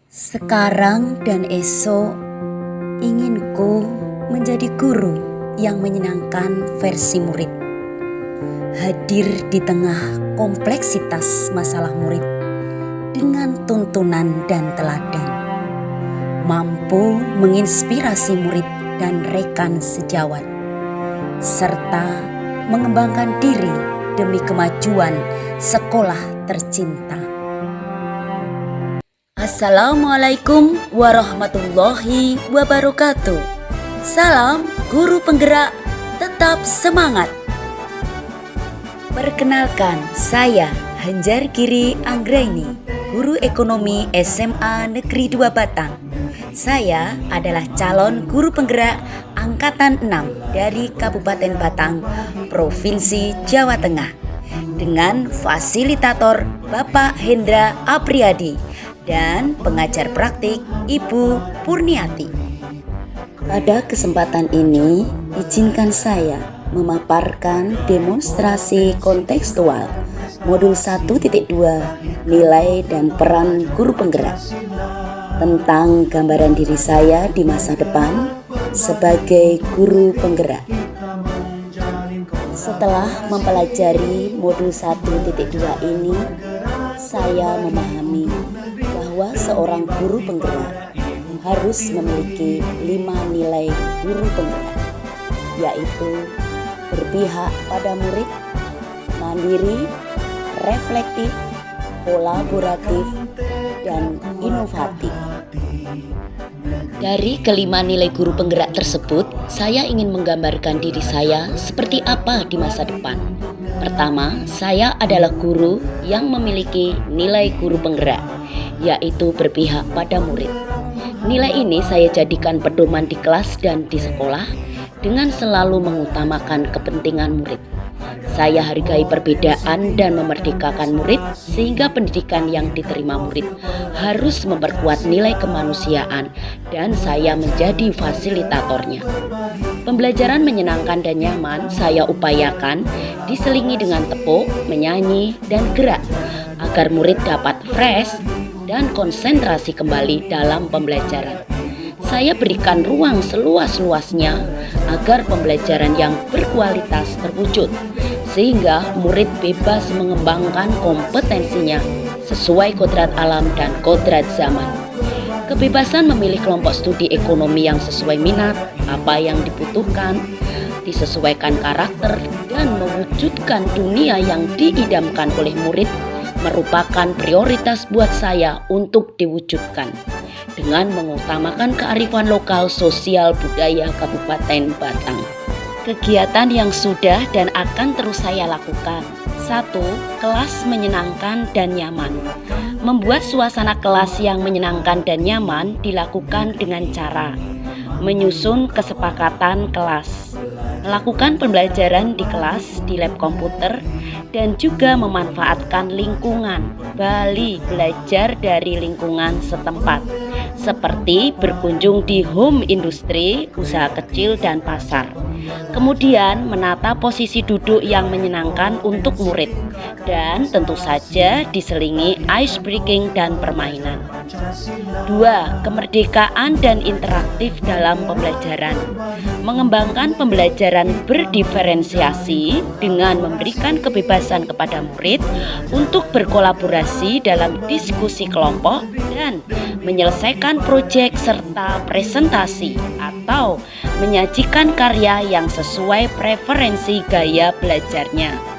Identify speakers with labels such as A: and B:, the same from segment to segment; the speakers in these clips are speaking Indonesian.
A: Sekarang dan esok, inginku menjadi guru yang menyenangkan versi murid. Hadir di tengah kompleksitas masalah murid dengan tuntunan dan teladan. Mampu menginspirasi murid dan rekan sejawat, serta mengembangkan diri demi kemajuan sekolah tercinta. Assalamualaikum warahmatullahi wabarakatuh. Salam guru penggerak, tetap semangat. Perkenalkan, saya Hanjar Giri Anggraini, guru ekonomi SMA Negeri 2 Batang. Saya adalah calon guru penggerak angkatan 6 dari Kabupaten Batang, Provinsi Jawa Tengah, dengan fasilitator Bapak Hendra Apriyadi dan pengajar praktik Ibu Purniati. Pada kesempatan ini, izinkan saya memaparkan demonstrasi kontekstual modul 1.2 nilai dan peran guru penggerak tentang gambaran diri saya di masa depan sebagai guru penggerak. Setelah mempelajari modul 1.2 ini, saya memahami bahwa seorang guru penggerak harus memiliki 5 nilai guru penggerak, yaitu berpihak pada murid, mandiri, reflektif, kolaboratif, dan inovatif. Dari kelima nilai guru penggerak tersebut, saya ingin menggambarkan diri saya seperti apa di masa depan. Pertama, saya adalah guru yang memiliki nilai guru penggerak, yaitu berpihak pada murid. Nilai ini saya jadikan pedoman di kelas dan di sekolah dengan selalu mengutamakan kepentingan murid. Saya hargai perbedaan dan memerdekakan murid sehingga pendidikan yang diterima murid harus memperkuat nilai kemanusiaan dan saya menjadi fasilitatornya. Pembelajaran menyenangkan dan nyaman saya upayakan diselingi dengan tepuk, menyanyi, dan gerak agar murid dapat fresh dan konsentrasi kembali dalam pembelajaran. Saya berikan ruang seluas-luasnya agar pembelajaran yang berkualitas terwujud, sehingga murid bebas mengembangkan kompetensinya sesuai kodrat alam dan kodrat zaman. Kebebasan memilih kelompok studi ekonomi yang sesuai minat, apa yang dibutuhkan, disesuaikan karakter, dan mewujudkan dunia yang diidamkan oleh murid merupakan prioritas buat saya untuk diwujudkan dengan mengutamakan kearifan lokal sosial budaya Kabupaten Batang. Kegiatan yang sudah dan akan terus saya lakukan. 1. Kelas menyenangkan dan nyaman. Membuat suasana kelas yang menyenangkan dan nyaman dilakukan dengan cara menyusun kesepakatan kelas, melakukan pembelajaran di kelas di lab komputer, dan juga memanfaatkan lingkungan Bali belajar dari lingkungan setempat, seperti berkunjung di home industri, usaha kecil, dan pasar. Kemudian menata posisi duduk yang menyenangkan untuk murid dan tentu saja diselingi ice breaking dan permainan. 2. Kemerdekaan dan interaktif dalam pembelajaran. Mengembangkan pembelajaran berdiferensiasi dengan memberikan kebebasan kepada murid untuk berkolaborasi dalam diskusi kelompok dan menyelesaikan proyek serta presentasi atau menyajikan karya yang sesuai preferensi gaya belajarnya.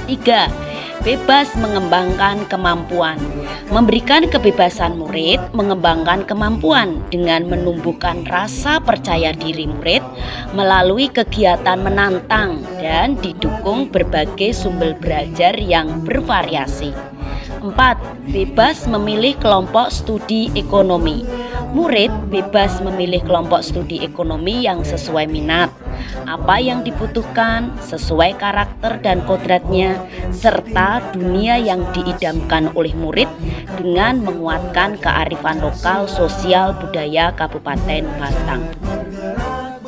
A: 3. Bebas mengembangkan kemampuan. Memberikan kebebasan murid mengembangkan kemampuan dengan menumbuhkan rasa percaya diri murid melalui kegiatan menantang dan didukung berbagai sumber belajar yang bervariasi. 4. Bebas memilih kelompok studi ekonomi. Murid bebas memilih kelompok studi ekonomi yang sesuai minat, apa yang dibutuhkan, sesuai karakter dan kodratnya, serta dunia yang diidamkan oleh murid dengan menguatkan kearifan lokal sosial budaya Kabupaten Batang.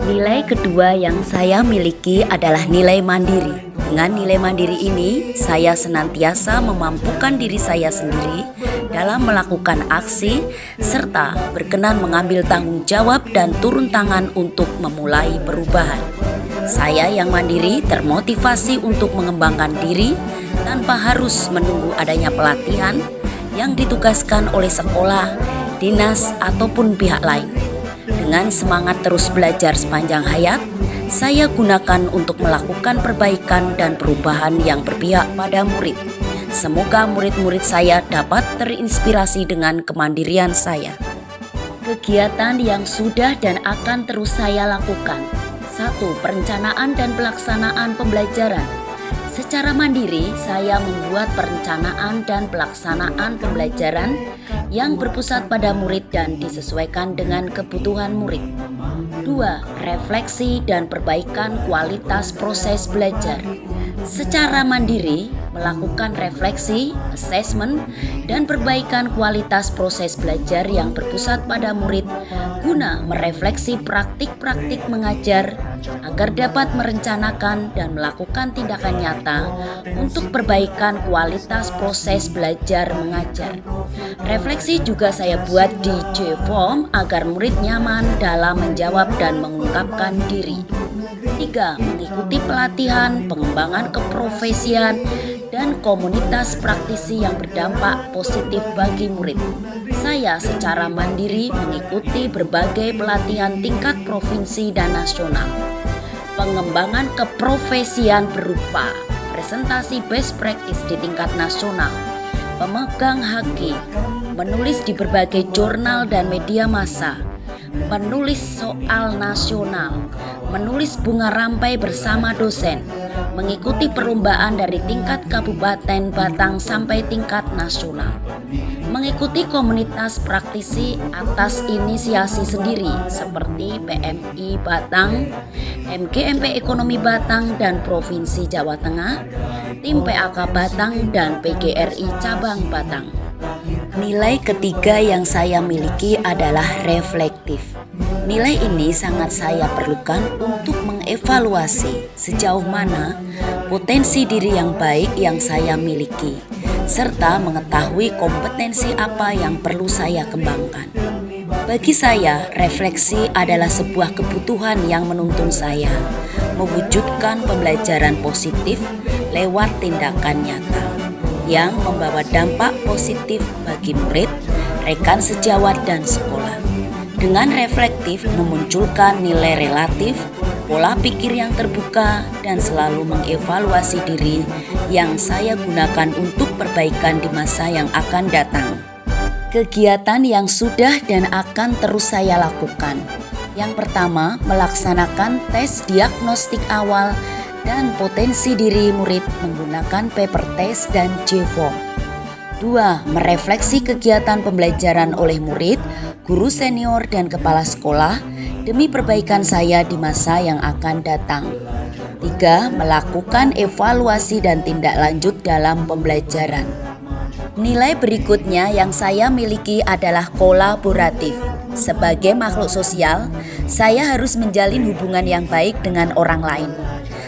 A: Nilai kedua yang saya miliki adalah nilai mandiri. Dengan nilai mandiri ini, saya senantiasa memampukan diri saya sendiri dalam melakukan aksi serta berkenan mengambil tanggung jawab dan turun tangan untuk memulai perubahan. Saya yang mandiri termotivasi untuk mengembangkan diri tanpa harus menunggu adanya pelatihan yang ditugaskan oleh sekolah, dinas, ataupun pihak lain. Dengan semangat terus belajar sepanjang hayat, saya gunakan untuk melakukan perbaikan dan perubahan yang berpihak pada murid. Semoga murid-murid saya dapat terinspirasi dengan kemandirian saya. Kegiatan yang sudah dan akan terus saya lakukan. 1. Perencanaan dan pelaksanaan pembelajaran. Secara mandiri, saya membuat perencanaan dan pelaksanaan pembelajaran yang berpusat pada murid dan disesuaikan dengan kebutuhan murid. 2. Refleksi dan perbaikan kualitas proses belajar. Secara mandiri, melakukan refleksi, assessment, dan perbaikan kualitas proses belajar yang berpusat pada murid guna merefleksi praktik-praktik mengajar agar dapat merencanakan dan melakukan tindakan nyata untuk perbaikan kualitas proses belajar mengajar. Refleksi juga saya buat di J-Form agar murid nyaman dalam menjawab dan mengungkapkan diri. 3. Mengikuti pelatihan, pengembangan keprofesian, dan komunitas praktisi yang berdampak positif bagi murid. Saya secara mandiri mengikuti berbagai pelatihan tingkat provinsi dan nasional. Pengembangan keprofesian berupa presentasi best practice di tingkat nasional, pemegang HQ, menulis di berbagai jurnal dan media massa, menulis soal nasional, menulis bunga rampai bersama dosen, mengikuti perlombaan dari tingkat Kabupaten Batang sampai tingkat nasional, mengikuti komunitas praktisi atas inisiasi sendiri seperti PMI Batang, MGMP Ekonomi Batang dan Provinsi Jawa Tengah, tim PAK Batang dan PGRI Cabang Batang. Nilai ketiga yang saya miliki adalah reflektif. Nilai ini sangat saya perlukan untuk mengevaluasi sejauh mana potensi diri yang baik yang saya miliki, serta mengetahui kompetensi apa yang perlu saya kembangkan. Bagi saya, refleksi adalah sebuah kebutuhan yang menuntun saya mewujudkan pembelajaran positif lewat tindakan nyata yang membawa dampak positif bagi murid, rekan sejawat, dan sekolah. Dengan reflektif memunculkan nilai relatif, pola pikir yang terbuka, dan selalu mengevaluasi diri yang saya gunakan untuk perbaikan di masa yang akan datang. Kegiatan yang sudah dan akan terus saya lakukan. Yang pertama, melaksanakan tes diagnostik awal dan potensi diri murid menggunakan paper test dan J-Form. 2. Merefleksi kegiatan pembelajaran oleh murid, guru senior, dan kepala sekolah demi perbaikan saya di masa yang akan datang. 3. Melakukan evaluasi dan tindak lanjut dalam pembelajaran. Nilai berikutnya yang saya miliki adalah kolaboratif. Sebagai makhluk sosial, saya harus menjalin hubungan yang baik dengan orang lain.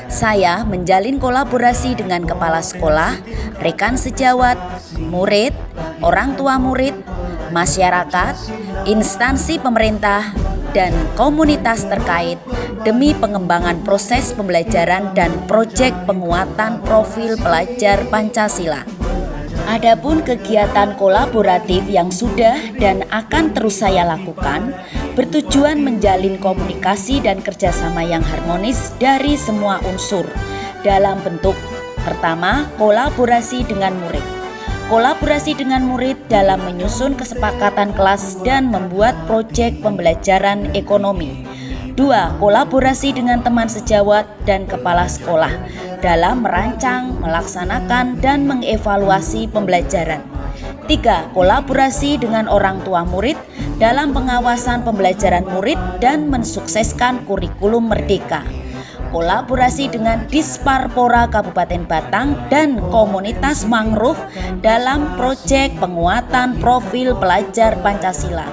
A: Saya menjalin kolaborasi dengan kepala sekolah, rekan sejawat, murid, orang tua murid, masyarakat, instansi pemerintah, dan komunitas terkait demi pengembangan proses pembelajaran dan proyek penguatan profil pelajar Pancasila. Adapun kegiatan kolaboratif yang sudah dan akan terus saya lakukan bertujuan menjalin komunikasi dan kerjasama yang harmonis dari semua unsur dalam bentuk pertama, kolaborasi dengan murid. Kolaborasi dengan murid dalam menyusun kesepakatan kelas dan membuat proyek pembelajaran ekonomi. 2. Kolaborasi dengan teman sejawat dan kepala sekolah dalam merancang, melaksanakan, dan mengevaluasi pembelajaran. 3. Kolaborasi dengan orang tua murid dalam pengawasan pembelajaran murid dan mensukseskan kurikulum merdeka. Kolaborasi dengan Disparpora Kabupaten Batang dan komunitas mangrove dalam proyek penguatan profil pelajar Pancasila.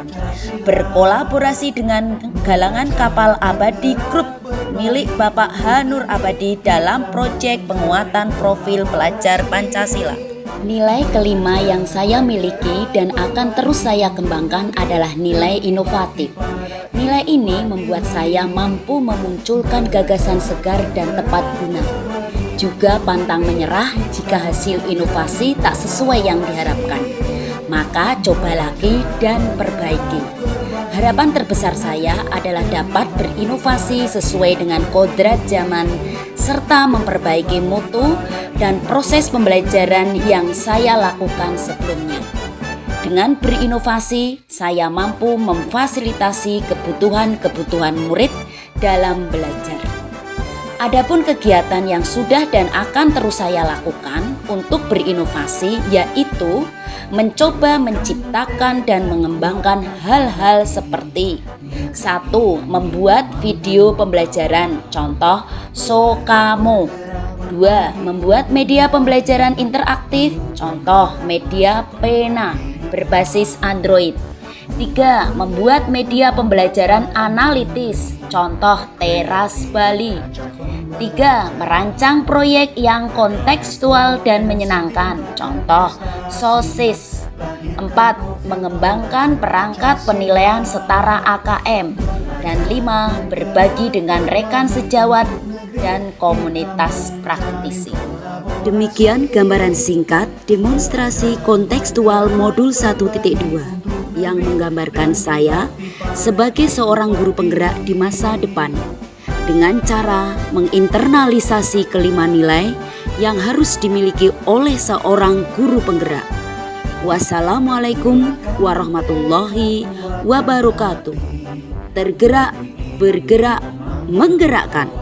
A: Berkolaborasi dengan galangan kapal abadi grup milik Bapak H. Nur Abadi dalam proyek penguatan profil pelajar Pancasila. Nilai kelima yang saya miliki dan akan terus saya kembangkan adalah nilai inovatif. Nilai ini membuat saya mampu memunculkan gagasan segar dan tepat guna. Juga pantang menyerah jika hasil inovasi tak sesuai yang diharapkan. Maka coba lagi dan perbaiki. Harapan terbesar saya adalah dapat berinovasi sesuai dengan kodrat zaman serta memperbaiki mutu dan proses pembelajaran yang saya lakukan sebelumnya. Dengan berinovasi, saya mampu memfasilitasi kebutuhan-kebutuhan murid dalam belajar. Adapun kegiatan yang sudah dan akan terus saya lakukan untuk berinovasi yaitu mencoba menciptakan dan mengembangkan hal-hal seperti 1. Membuat video pembelajaran, contoh Sokamo. 2. Membuat media pembelajaran interaktif, contoh media Pena berbasis Android. 3. Membuat media pembelajaran analitis, contoh Teras Bali. 3. Merancang proyek yang kontekstual dan menyenangkan, contoh Sosis. 4. Mengembangkan perangkat penilaian setara AKM. Dan 5. Berbagi dengan rekan sejawat dan komunitas praktisi. Demikian gambaran singkat demonstrasi kontekstual modul 1.2 yang menggambarkan saya sebagai seorang guru penggerak di masa depan dengan cara menginternalisasi kelima nilai yang harus dimiliki oleh seorang guru penggerak. Wassalamualaikum warahmatullahi wabarakatuh. Tergerak, bergerak, menggerakkan.